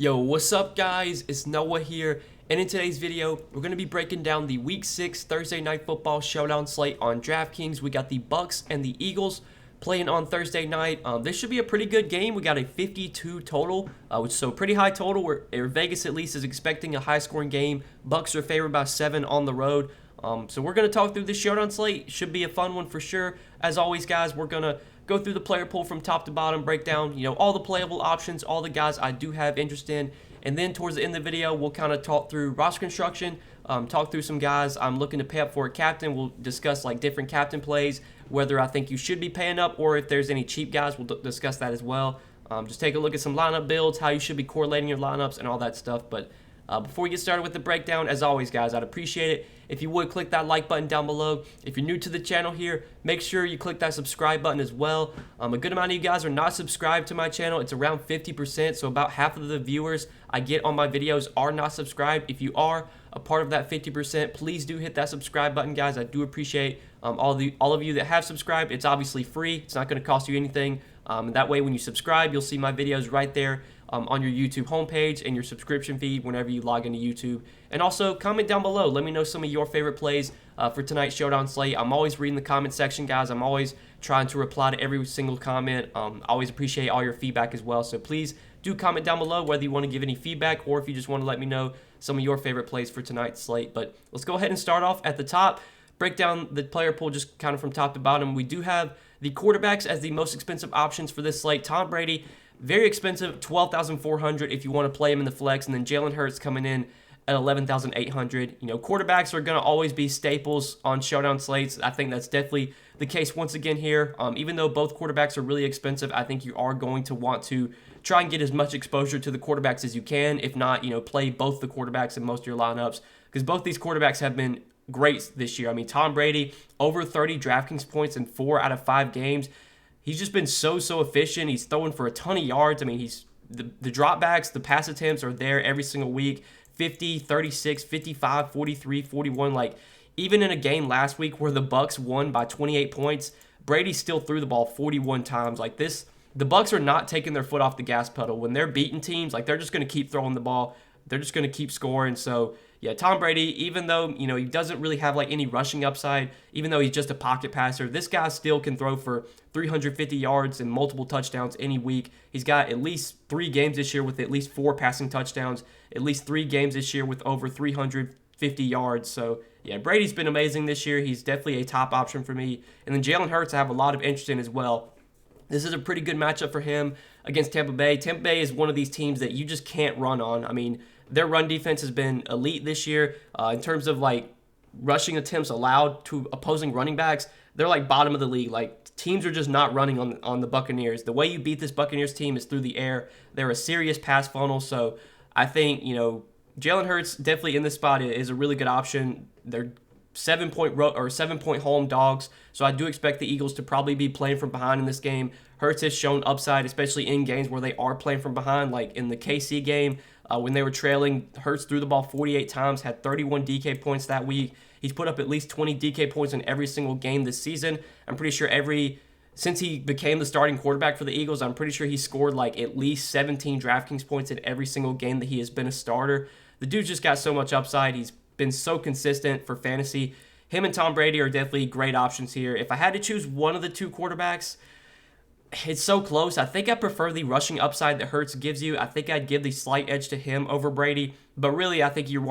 Yo, what's up guys? It's Noah here, and in today's video, we're going to be breaking down the Week 6 Thursday Night Football Showdown slate on Draftkings. We got the Bucs and the Eagles playing on Thursday night. This should be a pretty good game. We got a 52 total, which is so pretty high total. Vegas at least is expecting a high-scoring game. Bucs are favored by 7 on the road. So we're going to talk through this Showdown slate. Should be a fun one for sure. As always, guys, we're going to go through the player pool from top to bottom, break down, all the playable options, all the guys I do have interest in. And then towards the end of the video, we'll kind of talk through roster construction, talk through some guys I'm looking to pay up for a captain. We'll discuss like different captain plays, whether I think you should be paying up or if there's any cheap guys, we'll discuss that as well. Just take a look at some lineup builds, how you should be correlating your lineups and all that stuff. But before we get started with the breakdown, as always, guys, I'd appreciate it if you would click that like button down below. If you're new to the channel here, make sure you click that subscribe button as well. A good amount of you guys are not subscribed to my channel. It's around 50%, so about half of the viewers I get on my videos are not subscribed. If you are a part of that 50%, please do hit that subscribe button, guys. I do appreciate all of you that have subscribed. It's obviously free. It's not going to cost you anything. That way, when you subscribe, you'll see my videos right there on your YouTube homepage and your subscription feed whenever you log into YouTube. And also, comment down below. Let me know some of your favorite plays for tonight's Showdown slate. I'm always reading the comment section, guys. I'm always trying to reply to every single comment. I always appreciate all your feedback as well. So please do comment down below whether you want to give any feedback or if you just want to let me know some of your favorite plays for tonight's slate. But let's go ahead and start off at the top. Break down the player pool just kind of from top to bottom. We do have the quarterbacks as the most expensive options for this slate. Tom Brady, very expensive, $12,400 if you want to play him in the flex, and then Jalen Hurts coming in at $11,800. Quarterbacks are going to always be staples on Showdown slates. I think that's definitely the case once again here. Even though both quarterbacks are really expensive, I think you are going to want to try and get as much exposure to the quarterbacks as you can. If not, play both the quarterbacks in most of your lineups, because both these quarterbacks have been great this year. I mean, Tom Brady, over 30 DraftKings points in 4 out of 5 games. He's just been so efficient. He's throwing for a ton of yards. I mean, the dropbacks, the pass attempts are there every single week. 50, 36, 55, 43, 41. Like, even in a game last week where the Bucs won by 28 points, Brady still threw the ball 41 times. Like this, the Bucs are not taking their foot off the gas pedal. When they're beating teams, like they're just going to keep throwing the ball. They're just going to keep scoring. So, yeah, Tom Brady, even though, he doesn't really have like any rushing upside, even though he's just a pocket passer, this guy still can throw for 350 yards and multiple touchdowns any week. He's got at least 3 games this year with at least 4 passing touchdowns, at least 3 games this year with over 350 yards. So, yeah, Brady's been amazing this year. He's definitely a top option for me. And then Jalen Hurts I have a lot of interest in as well. This is a pretty good matchup for him against Tampa Bay. Tampa Bay is one of these teams that you just can't run on. I mean, their run defense has been elite this year. In terms of, like, rushing attempts allowed to opposing running backs, they're, like, bottom of the league. Like, teams are just not running on the Buccaneers. The way you beat this Buccaneers team is through the air. They're a serious pass funnel. So I think, Jalen Hurts definitely in this spot is a really good option. They're 7-point home dogs, so I do expect the Eagles to probably be playing from behind in this game. Hurts has shown upside, especially in games where they are playing from behind, like in the KC game when they were trailing. Hurts threw the ball 48 times, had 31 DK points that week. He's put up at least 20 DK points in every single game this season. I'm pretty sure since he became the starting quarterback for the Eagles, I'm pretty sure he scored like at least 17 DraftKings points in every single game that he has been a starter. The dude's just got so much upside. He's been so consistent for fantasy. Him and Tom Brady are definitely great options here. If I had to choose one of the 2 quarterbacks, it's so close. I think I prefer the rushing upside that Hurts gives you. I think I'd give the slight edge to him over Brady. But really, I think you're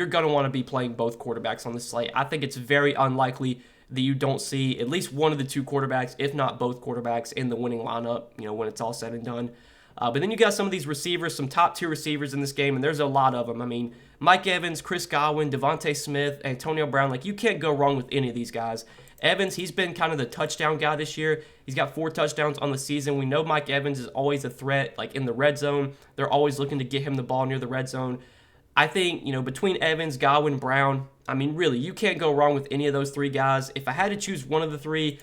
gonna want to be playing both quarterbacks on the slate. I think it's very unlikely that you don't see at least one of the 2 quarterbacks, if not both quarterbacks, in the winning lineup, when it's all said and done. But then you got some of these receivers, some top-tier receivers in this game, and there's a lot of them. I mean, Mike Evans, Chris Godwin, Devontae Smith, Antonio Brown. Like, you can't go wrong with any of these guys. Evans, he's been kind of the touchdown guy this year. He's got 4 touchdowns on the season. We know Mike Evans is always a threat, like in the red zone. They're always looking to get him the ball near the red zone. I think, between Evans, Godwin, Brown, I mean, really, you can't go wrong with any of those 3 guys. If I had to choose one of the 3,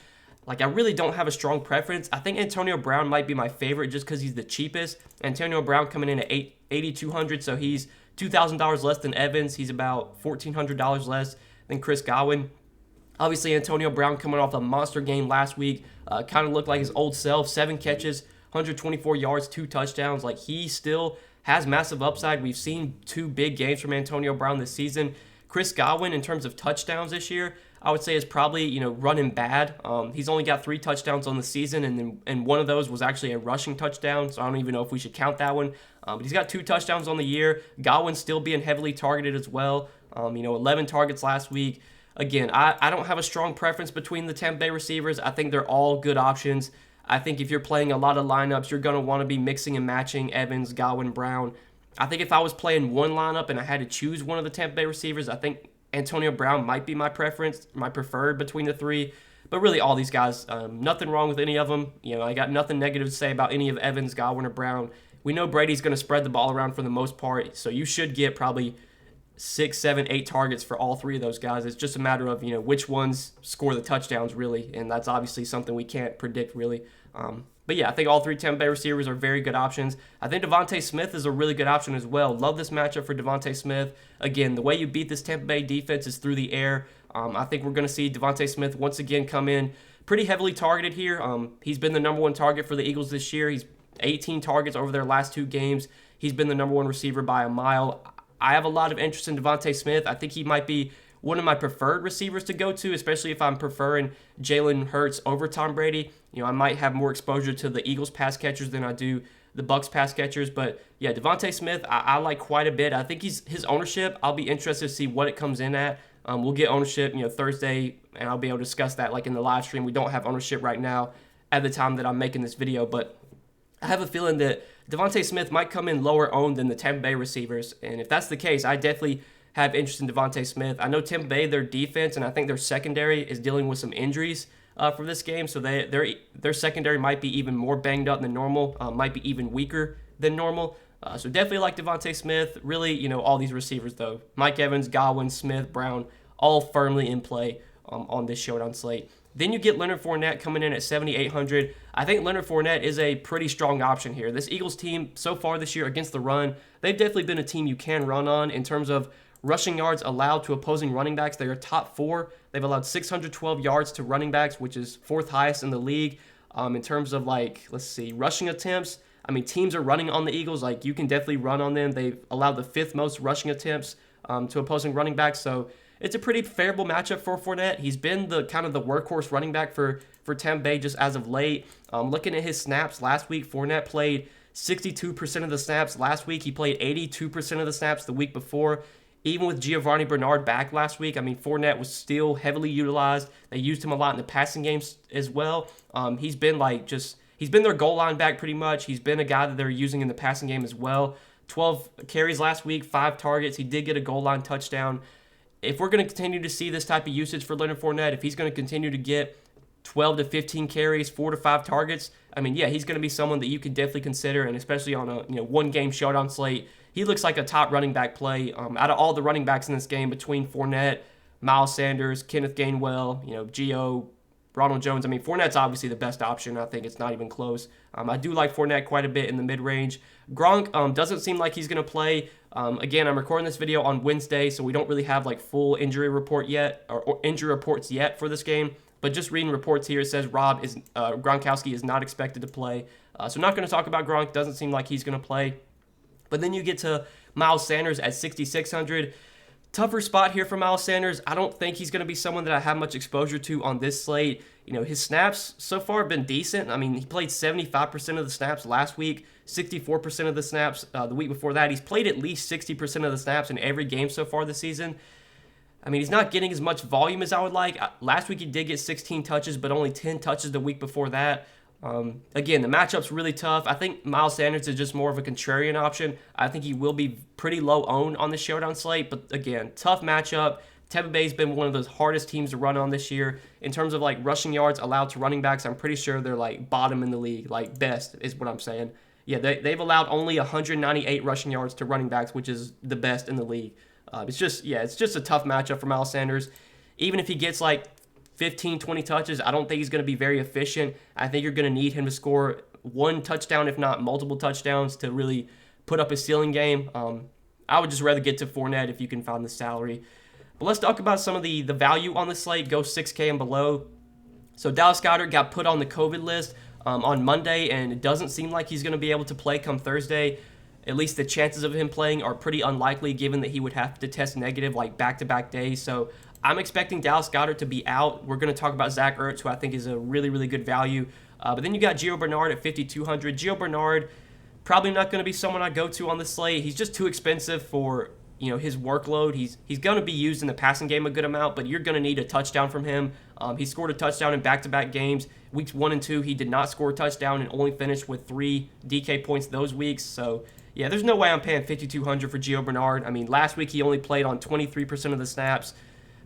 like, I really don't have a strong preference. I think Antonio Brown might be my favorite just because he's the cheapest. Antonio Brown coming in at $8,200, so he's $2,000 less than Evans. He's about $1,400 less than Chris Godwin. Obviously, Antonio Brown coming off a monster game last week, kind of looked like his old self. 7 catches, 124 yards, 2 touchdowns. Like, he still has massive upside. We've seen 2 big games from Antonio Brown this season. Chris Godwin, in terms of touchdowns this year, I would say is probably, running bad. He's only got 3 touchdowns on the season, and one of those was actually a rushing touchdown, so I don't even know if we should count that one. But he's got 2 touchdowns on the year. Godwin's still being heavily targeted as well. 11 targets last week. Again, I don't have a strong preference between the Tampa Bay receivers. I think they're all good options. I think if you're playing a lot of lineups, you're going to want to be mixing and matching Evans, Godwin, Brown. I think if I was playing one lineup and I had to choose one of the Tampa Bay receivers, I think Antonio Brown might be my preference, my preferred between the 3. But really, all these guys, nothing wrong with any of them. I got nothing negative to say about any of Evans, Godwin, or Brown. We know Brady's going to spread the ball around for the most part, so you should get probably 6, 7, 8 targets for all 3 of those guys. It's just a matter of, which ones score the touchdowns, really, and that's obviously something we can't predict, really. But yeah, I think all 3 Tampa Bay receivers are very good options. I think Devontae Smith is a really good option as well. Love this matchup for Devontae Smith. Again, the way you beat this Tampa Bay defense is through the air. I think we're going to see Devontae Smith once again come in pretty heavily targeted here. He's been the number 1 target for the Eagles this year. He's 18 targets over their last 2 games. He's been the number 1 receiver by a mile. I have a lot of interest in Devontae Smith. I think he might be one of my preferred receivers to go to, especially if I'm preferring Jalen Hurts over Tom Brady. I might have more exposure to the Eagles pass catchers than I do the Bucs pass catchers. But yeah, Devontae Smith, I like quite a bit. I think his ownership, I'll be interested to see what it comes in at. We'll get ownership, Thursday, and I'll be able to discuss that like in the live stream. We don't have ownership right now at the time that I'm making this video, but I have a feeling that Devontae Smith might come in lower owned than the Tampa Bay receivers. And if that's the case, I definitely have interest in Devontae Smith. I know Tampa Bay, their defense, and I think their secondary is dealing with some injuries for this game, so their secondary might be even more banged up than normal, might be even weaker than normal. So definitely like Devontae Smith. Really, all these receivers, though. Mike Evans, Godwin, Smith, Brown, all firmly in play on this Showdown slate. Then you get Leonard Fournette coming in at 7,800. I think Leonard Fournette is a pretty strong option here. This Eagles team so far this year against the run, they've definitely been a team you can run on in terms of rushing yards allowed to opposing running backs. They are top 4. They've allowed 612 yards to running backs, which is 4th highest in the league. In terms of rushing attempts, teams are running on the Eagles. You can definitely run on them. They've allowed the 5th most rushing attempts to opposing running backs. So it's a pretty favorable matchup for Fournette. He's been the kind of the workhorse running back for Tampa Bay just as of late. Looking at his snaps last week, Fournette played 62% of the snaps last week. He played 82% of the snaps the week before. Even with Giovanni Bernard back last week, Fournette was still heavily utilized. They used him a lot in the passing games as well. He's been he's been their goal line back pretty much. He's been a guy that they're using in the passing game as well. 12 carries last week, 5 targets. He did get a goal line touchdown. If we're going to continue to see this type of usage for Leonard Fournette, if he's going to continue to get 12 to 15 carries, 4 to 5 targets, he's going to be someone that you can definitely consider, and especially on a one-game Showdown slate, he looks like a top running back play. Out of all the running backs in this game, between Fournette, Miles Sanders, Kenneth Gainwell, Gio, Ronald Jones, Fournette's obviously the best option. I think it's not even close. I do like Fournette quite a bit in the mid-range. Gronk doesn't seem like he's going to play. Again, I'm recording this video on Wednesday, so we don't really have full injury report yet or injury reports yet for this game. But just reading reports here, it says Gronkowski is not expected to play. So not going to talk about Gronk. Doesn't seem like he's going to play. But then you get to Miles Sanders at 6,600. Tougher spot here for Miles Sanders. I don't think he's going to be someone that I have much exposure to on this slate. His snaps so far have been decent. He played 75% of the snaps last week, 64% of the snaps the week before that. He's played at least 60% of the snaps in every game so far this season. He's not getting as much volume as I would like. Last week he did get 16 touches, but only 10 touches the week before that. Again, the matchup's really tough. I think Miles Sanders is just more of a contrarian option. I think he will be pretty low owned on the Showdown slate, but again, tough matchup. Tampa Bay's been one of the hardest teams to run on this year. In terms of rushing yards allowed to running backs, I'm pretty sure they're bottom in the league, best is what I'm saying. Yeah, they've allowed only 198 rushing yards to running backs, which is the best in the league. It's just a tough matchup for Miles Sanders. Even if he gets 15, 20 touches, I don't think he's going to be very efficient. I think you're going to need him to score 1 touchdown, if not multiple touchdowns, to really put up a ceiling game. I would just rather get to Fournette if you can find the salary. But let's talk about some of the value on the slate. Go 6K and below. So Dallas Goedert got put on the COVID list on Monday, and it doesn't seem like he's going to be able to play come Thursday. at least the chances of him playing are pretty unlikely, given that he would have to test negative like back-to-back days. So I'm expecting Dallas Goedert to be out. We're going to talk about Zach Ertz, who I think is a really, really good value. But then you got Gio Bernard at 5,200. Gio Bernard, probably not going to be someone I go to on the slate. He's just too expensive for his workload. He's going to be used in the passing game a good amount, but you're going to need a touchdown from him. He scored a touchdown in back-to-back games. Weeks 1 and 2, he did not score a touchdown and only finished with 3 DK points those weeks. So, yeah, there's no way I'm paying $5,200 for Gio Bernard. I mean, last week he only played on 23% of the snaps.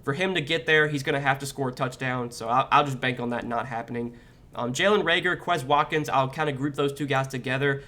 For him to get there, he's going to have to score a touchdown, so I'll just bank on that not happening. Jalen Reagor, Quez Watkins, I'll kind of group those two guys together.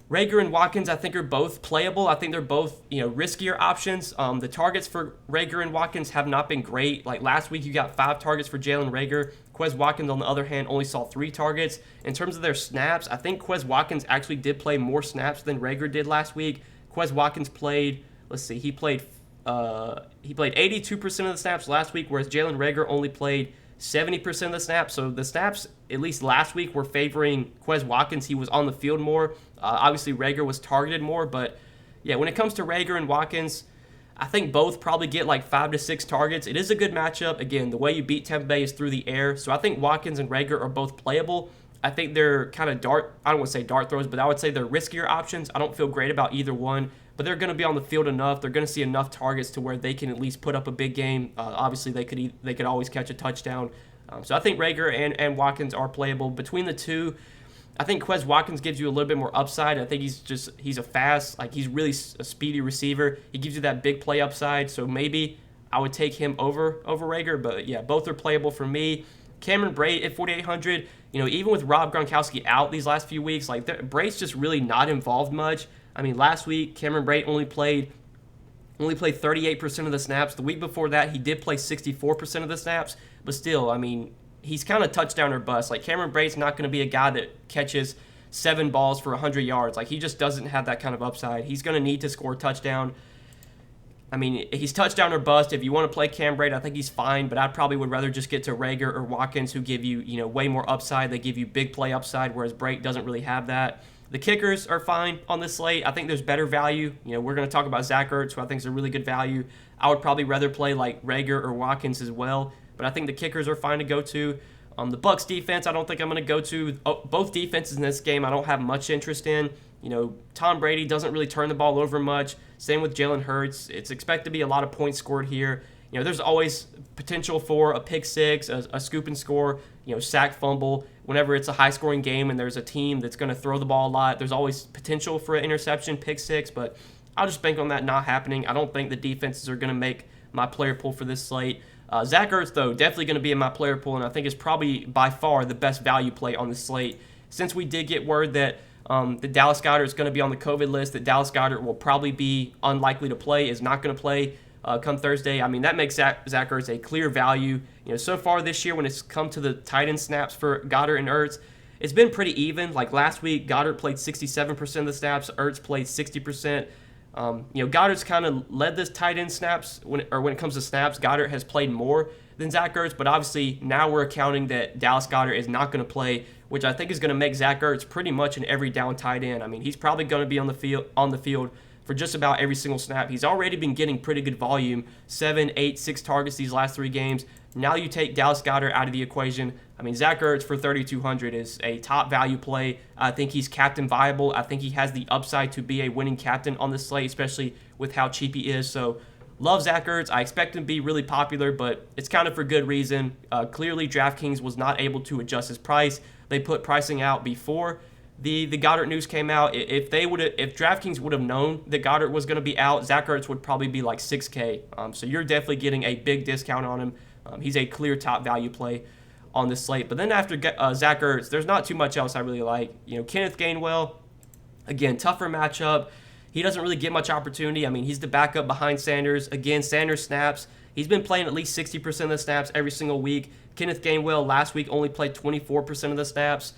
Reagor and Watkins, I think, are both playable. I think they're both, riskier options. The targets for Reagor and Watkins have not been great. Like last week, you got 5 targets for Jalen Reagor. Quez Watkins, on the other hand, only saw 3 targets. In terms of their snaps, I think Quez Watkins actually did play more snaps than Reagor did last week. Quez Watkins played, he played 82% of the snaps last week, whereas Jalen Reagor only played 70% of the snaps. So the snaps, at least last week, were favoring Quez Watkins. He was on the field more. Obviously, Reagor was targeted more. But, yeah, when it comes to Reagor and Watkins, I think both probably get like 5 to 6 targets. It is a good matchup. Again, the way you beat Tampa Bay is through the air. So I think Watkins and Reagor are both playable. I think they're kind of I don't want to say dart throws, but I would say they're riskier options. I don't feel great about either one, but they're going to be on the field enough. They're going to see enough targets to where they can at least put up a big game. Obviously, they could always catch a touchdown. So I think Reagor and Watkins are playable. Between the two, I think Quez Watkins gives you a little bit more upside. I think he's a fast, he's really a speedy receiver. He gives you that big play upside. So maybe I would take him over Reagor. But yeah, both are playable for me. Cameron Brate at 4,800. Even with Rob Gronkowski out these last few weeks, Brate's just really not involved much. I mean, last week Cameron Brate only played 38% of the snaps. The week before that, he did play 64% of the snaps. But still, I mean, he's kind of touchdown or bust. Cameron Brate's not going to be a guy that catches 7 balls for 100 yards. He just doesn't have that kind of upside. He's going to need to score a touchdown. I mean, he's touchdown or bust. If you want to play Cam Brate, I think he's fine, but I probably would rather just get to Reagor or Watkins, who give you, way more upside. They give you big play upside, whereas Brate doesn't really have that. The kickers are fine on this slate. I think there's better value. We're going to talk about Zach Ertz, who I think is a really good value. I would probably rather play Reagor or Watkins as well, but I think the kickers are fine to go to. The Bucs defense, I don't think I'm going to go to. Both defenses in this game, I don't have much interest in. Tom Brady doesn't really turn the ball over much. Same with Jalen Hurts. It's expected to be a lot of points scored here. There's always potential for a pick six, a scoop and score, sack, fumble. Whenever it's a high-scoring game and there's a team that's going to throw the ball a lot, there's always potential for an interception, pick six, but I'll just bank on that not happening. I don't think the defenses are going to make my player pool for this slate. Zach Ertz, though, definitely going to be in my player pool, and I think is probably by far the best value play on the slate. Since we did get word that Dallas Goedert is going to be on the COVID list, that Dallas Goedert will probably be unlikely to play, is not going to play come Thursday. I mean, that makes Zach Ertz a clear value. So far this year, when it's come to the tight end snaps for Goedert and Ertz, it's been pretty even. Last week, Goedert played 67% of the snaps, Ertz played 60%. Goddard's kind of led this tight end snaps, when it comes to snaps. Goedert has played more than Zach Ertz, but obviously now we're accounting that Dallas Goedert is not going to play, which I think is going to make Zach Ertz pretty much an every down tight end. I mean, he's probably going to be on the field for just about every single snap. He's already been getting pretty good volume, 7, 8, 6 targets these last 3 games. Now you take Dallas Goedert out of the equation. I mean, Zach Ertz for 3,200 is a top value play. I think he's captain viable. I think he has the upside to be a winning captain on this slate, especially with how cheap he is. So, love Zach Ertz. I expect him to be really popular, but it's kind of for good reason. Clearly, DraftKings was not able to adjust his price. They put pricing out before the Goedert news came out. If DraftKings would have known that Goedert was going to be out, Zach Ertz would probably be like $6K. So you're definitely getting a big discount on him. He's a clear top value play on this slate. But then after Zach Ertz, there's not too much else I really like. Kenneth Gainwell, again, tougher matchup. He doesn't really get much opportunity. I mean, he's the backup behind Sanders. Again, Sanders snaps. He's been playing at least 60% of the snaps every single week. Kenneth Gainwell last week only played 24% of the snaps.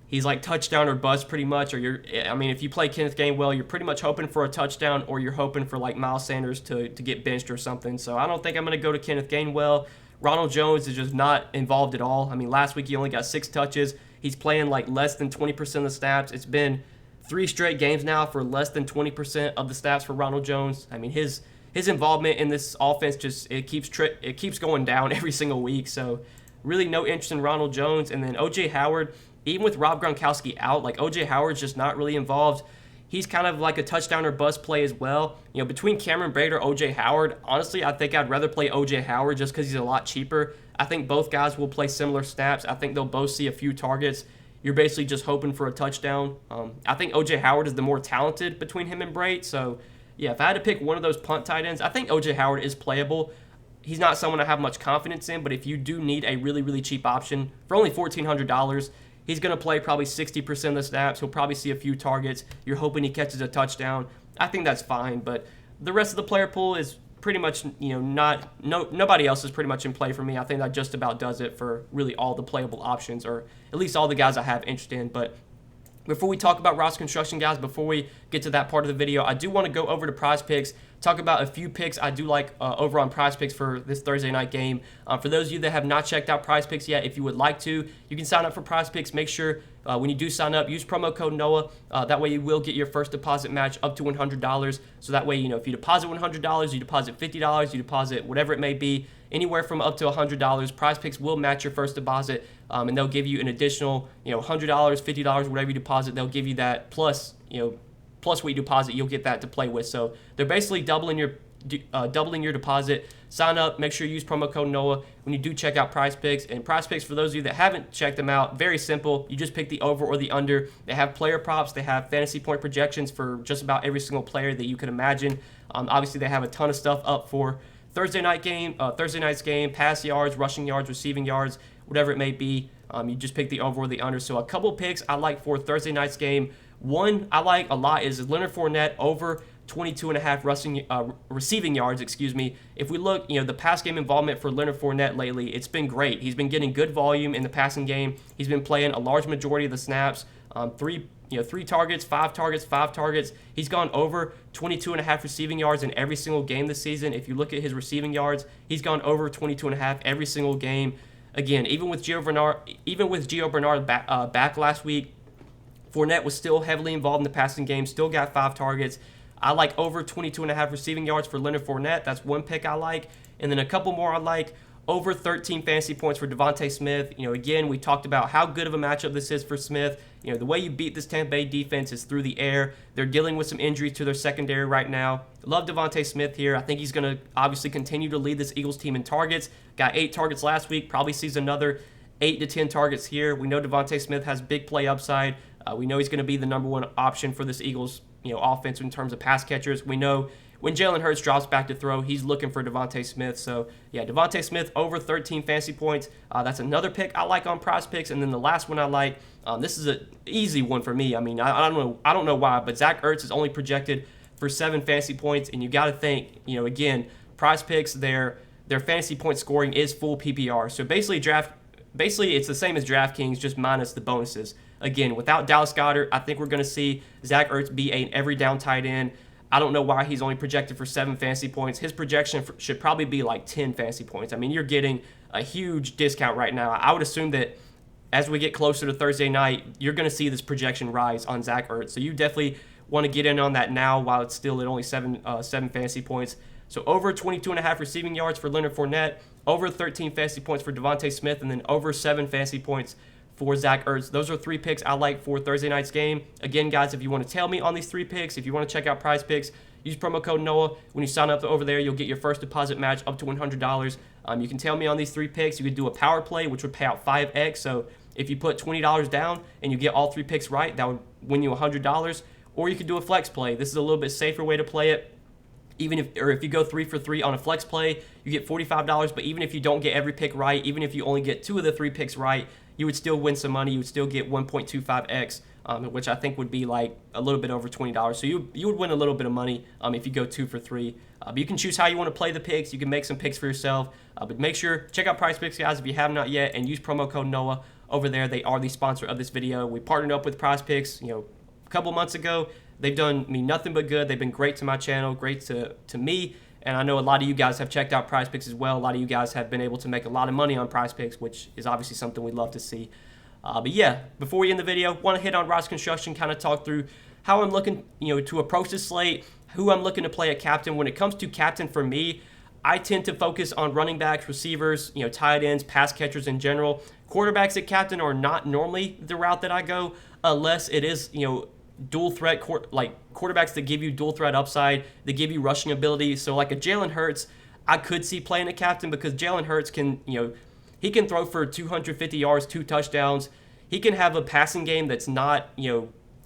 He's touchdown or bust pretty much. If you play Kenneth Gainwell, you're pretty much hoping for a touchdown, or you're hoping for Miles Sanders to get benched or something. So I don't think I'm going to go to Kenneth Gainwell. Ronald Jones is just not involved at all. I mean, last week he only got 6 touches. He's playing less than 20% of the snaps. It's been 3 straight games now for less than 20% of the snaps for Ronald Jones. I mean, his involvement in this offense just it keeps going down every single week. So really no interest in Ronald Jones. And then OJ Howard, even with Rob Gronkowski out, like OJ Howard's just not really involved. He's kind of like a touchdown or bust play as well. You know, between Cameron Brate or OJ Howard, honestly, I think I'd rather play OJ Howard just because he's a lot cheaper. I think both guys will play similar snaps. I think they'll both see a few targets. You're basically just hoping for a touchdown. I think OJ Howard is the more talented between him and Brate. So, yeah, if I had to pick one of those punt tight ends, I think OJ Howard is playable. He's not someone I have much confidence in, but if you do need a really, really cheap option for only $1,400, he's going to play probably 60% of the snaps. He'll probably see a few targets. You're hoping he catches a touchdown. I think that's fine, but the rest of the player pool is pretty much, nobody else is pretty much in play for me. I think that just about does it for really all the playable options, or at least all the guys I have interest in. But before we talk about roster construction, guys, before we get to that part of the video, I do want to go over to Prize Picks, talk about a few picks I do like over on Prize Picks for this Thursday night game. For those of you that have not checked out Prize Picks yet, if you would like to, you can sign up for Prize Picks. Make sure when you do sign up, use promo code NOAH. That way you will get your first deposit match up to $100. So that way, if you deposit $100, you deposit $50, you deposit whatever it may be, anywhere from up to $100, Prize Picks will match your first deposit, and they'll give you an additional, $100, $50, whatever you deposit. They'll give you that plus what you deposit, you'll get that to play with. So they're basically doubling your deposit. Sign up, make sure you use promo code NOAH when you do check out Prize Picks. And Prize Picks, for those of you that haven't checked them out, very simple. You just pick the over or the under. They have player props. They have fantasy point projections for just about every single player that you can imagine. Obviously, they have a ton of stuff up for Thursday night's game, pass yards, rushing yards, receiving yards, whatever it may be. You just pick the over or the under. So a couple picks I like for Thursday night's game. One I like a lot is Leonard Fournette over 22.5 receiving yards, If we look, the pass game involvement for Leonard Fournette lately, it's been great. He's been getting good volume in the passing game. He's been playing a large majority of the snaps. 3 targets, 5 targets. He's gone over 22.5 receiving yards in every single game this season. If you look at his receiving yards, he's gone over 22.5 every single game. Again, even with Gio Bernard back last week, Fournette was still heavily involved in the passing game, still got 5 targets. I like over 22.5 receiving yards for Leonard Fournette. That's one pick I like. And then a couple more I like. Over 13 fantasy points for Devontae Smith. Again, we talked about how good of a matchup this is for Smith. The way you beat this Tampa Bay defense is through the air. They're dealing with some injuries to their secondary right now. Love Devontae Smith here. I think he's going to obviously continue to lead this Eagles team in targets. Got 8 targets last week. Probably sees another 8 to 10 targets here. We know Devontae Smith has big play upside. We know he's going to be the number one option for this Eagles offense in terms of pass catchers. We know when Jalen Hurts drops back to throw, he's looking for Devontae Smith. So, yeah, Devontae Smith over 13 fantasy points. That's another pick I like on Prize Picks. And then the last one I like, this is an easy one for me. I mean, I don't know why, but Zach Ertz is only projected for 7 fantasy points. And you got to think, again, Prize Picks, their fantasy point scoring is full PPR. So basically it's the same as Draftkings, just minus the bonuses. Again, without Dallas Goedert, I think we're going to see Zach Ertz be an every down tight end. I don't know why he's only projected for 7 fantasy points. His projection should probably be like 10 fantasy points. I mean, you're getting a huge discount right now. I would assume that as we get closer to Thursday night, you're going to see this projection rise on Zach Ertz. So you definitely want to get in on that now while it's still at only 7 fantasy points. So over 22.5 receiving yards for Leonard Fournette, over 13 fantasy points for Devontae Smith, and then over 7 fantasy points for Zach Ertz. Those are 3 picks I like for Thursday night's game. Again, guys, if you want to tell me on these 3 picks, if you want to check out Prize Picks, use promo code NOAH. When you sign up over there, you'll get your first deposit match up to $100. You can tell me on these 3 picks. You could do a power play, which would pay out 5x. So if you put $20 down and you get all 3 picks right, that would win you $100. Or you could do a flex play. This is a little bit safer way to play it. If you go 3 for 3 on a flex play, you get $45. But even if you don't get every pick right, even if you only get 2 of the 3 picks right, you would still win some money. You would still get 1.25x, which I think would be like a little bit over $20. So you would win a little bit of money if you go 2 for 3. But you can choose how you want to play the picks. You can make some picks for yourself. But make sure, check out Prize Picks, guys, if you have not yet, and use promo code NOAH over there. They are the sponsor of this video. We partnered up with Prize Picks, a couple months ago. They've done me nothing but good. They've been great to my channel, great to me. And I know a lot of you guys have checked out Prize Picks as well. A lot of you guys have been able to make a lot of money on Prize Picks, which is obviously something we'd love to see. But yeah, before we end the video, want to hit on roster construction, kind of talk through how I'm looking, to approach this slate, who I'm looking to play at captain. When it comes to captain for me, I tend to focus on running backs, receivers, tight ends, pass catchers in general. Quarterbacks at captain are not normally the route that I go, unless it is, dual threat, like quarterbacks that give you dual threat upside, that give you rushing ability. So like a Jalen Hurts, I could see playing a captain because Jalen Hurts can, he can throw for 250 yards, 2 touchdowns. He can have a passing game that's not,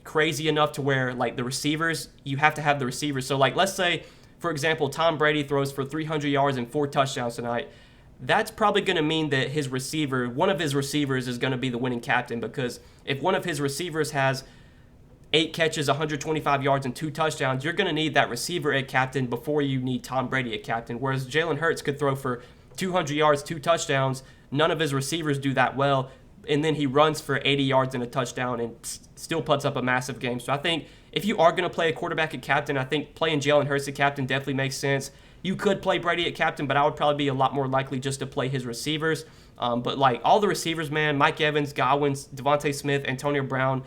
crazy enough to where like the receivers, you have to have the receivers. So like let's say, for example, Tom Brady throws for 300 yards and 4 touchdowns tonight. That's probably going to mean that his receiver, one of his receivers is going to be the winning captain, because if one of his receivers has 8 catches, 125 yards, and 2 touchdowns, you're going to need that receiver at captain before you need Tom Brady at captain. Whereas Jalen Hurts could throw for 200 yards, 2 touchdowns. None of his receivers do that well. And then he runs for 80 yards and a touchdown and still puts up a massive game. So I think if you are going to play a quarterback at captain, I think playing Jalen Hurts at captain definitely makes sense. You could play Brady at captain, but I would probably be a lot more likely just to play his receivers. But like all the receivers, man, Mike Evans, Godwin, Devontae Smith, Antonio Brown,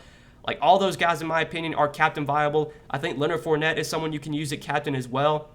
like all those guys, in my opinion, are captain viable. I think Leonard Fournette is someone you can use at captain as well.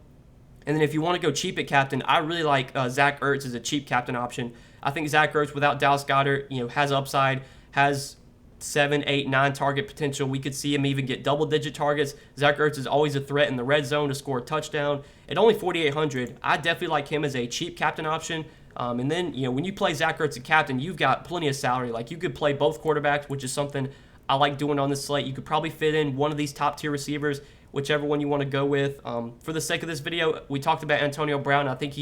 And then if you want to go cheap at captain, I really like Zach Ertz as a cheap captain option. I think Zach Ertz without Dallas Goedert, has upside, has 7, 8, 9 target potential. We could see him even get double-digit targets. Zach Ertz is always a threat in the red zone to score a touchdown. At only 4,800, I definitely like him as a cheap captain option. And then, when you play Zach Ertz at captain, you've got plenty of salary. Like you could play both quarterbacks, which is something I like doing on this slate. You could probably fit in one of these top-tier receivers, whichever one you want to go with. For the sake of this video, we talked about Antonio Brown. I think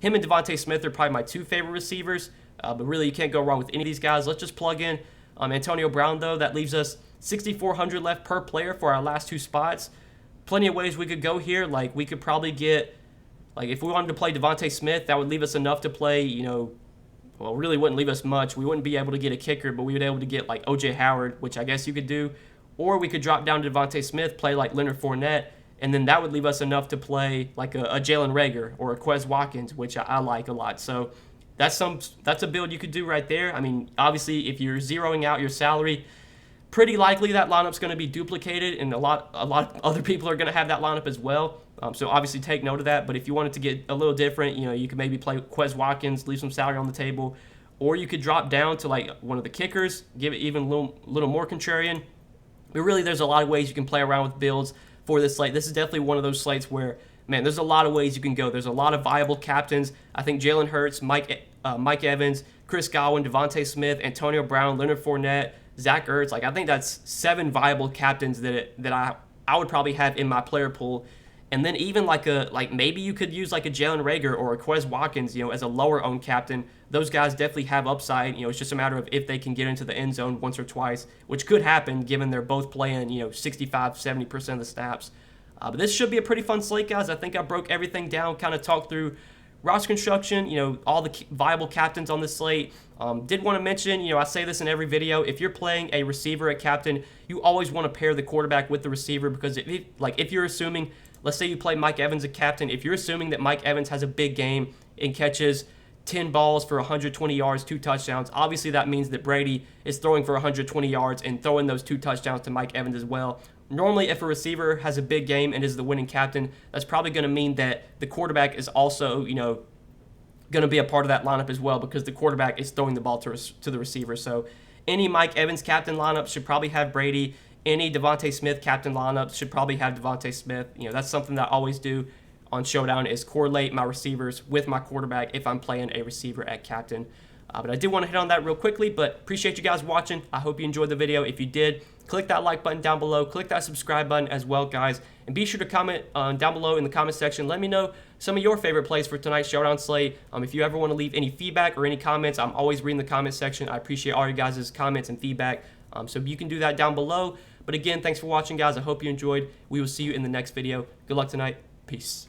him and Devontae Smith are probably my 2 favorite receivers, but really you can't go wrong with any of these guys. Let's just plug in Antonio Brown, though. That leaves us 6,400 left per player for our last 2 spots. Plenty of ways we could go here. Like we could probably get, like if we wanted to play Devontae Smith, that would leave us enough to play, well, really wouldn't leave us much. We wouldn't be able to get a kicker, but we would be able to get like O.J. Howard, which I guess you could do. Or we could drop down to Devontae Smith, play like Leonard Fournette, and then that would leave us enough to play like a Jalen Reagor or a Quez Watkins, which I like a lot. So that's a build you could do right there. I mean, obviously, if you're zeroing out your salary, pretty likely that lineup's going to be duplicated, and a lot of other people are going to have that lineup as well. So obviously take note of that. But if you wanted to get a little different, you could maybe play Quez Watkins, leave some salary on the table, or you could drop down to like one of the kickers, give it even a little more contrarian. But really, there's a lot of ways you can play around with builds for this slate. This is definitely one of those slates where, man, there's a lot of ways you can go. There's a lot of viable captains. I think Jalen Hurts, Mike Evans, Chris Godwin, Devontae Smith, Antonio Brown, Leonard Fournette, Zach Ertz. Like I think that's 7 viable captains that I would probably have in my player pool. And then even like maybe you could use like a Jalen Reagor or a Quez Watkins, as a lower owned captain. Those guys definitely have upside. It's just a matter of if they can get into the end zone once or twice, which could happen given they're both playing, 65, 70% of the snaps. But this should be a pretty fun slate, guys. I think I broke everything down, kind of talked through roster construction, all the viable captains on this slate. Did want to mention, I say this in every video, if you're playing a receiver at captain, you always want to pair the quarterback with the receiver, because if you're assuming, let's say you play Mike Evans at captain, if you're assuming that Mike Evans has a big game and catches 10 balls for 120 yards, 2 touchdowns, obviously that means that Brady is throwing for 120 yards and throwing those 2 touchdowns to Mike Evans as well. Normally, if a receiver has a big game and is the winning captain, that's probably going to mean that the quarterback is also, going to be a part of that lineup as well, because the quarterback is throwing the ball to the receiver. So any Mike Evans captain lineup should probably have Brady. Any Devontae Smith captain lineup should probably have Devontae Smith. That's something that I always do on Showdown, is correlate my receivers with my quarterback if I'm playing a receiver at captain. But I did want to hit on that real quickly, but appreciate you guys watching. I hope you enjoyed the video. If you did, click that like button down below. Click that subscribe button as well, guys. And be sure to comment down below in the comment section. Let me know some of your favorite plays for tonight's Showdown slate. If you ever want to leave any feedback or any comments, I'm always reading the comment section. I appreciate all your guys' comments and feedback. So you can do that down below. But again, thanks for watching, guys. I hope you enjoyed. We will see you in the next video. Good luck tonight. Peace.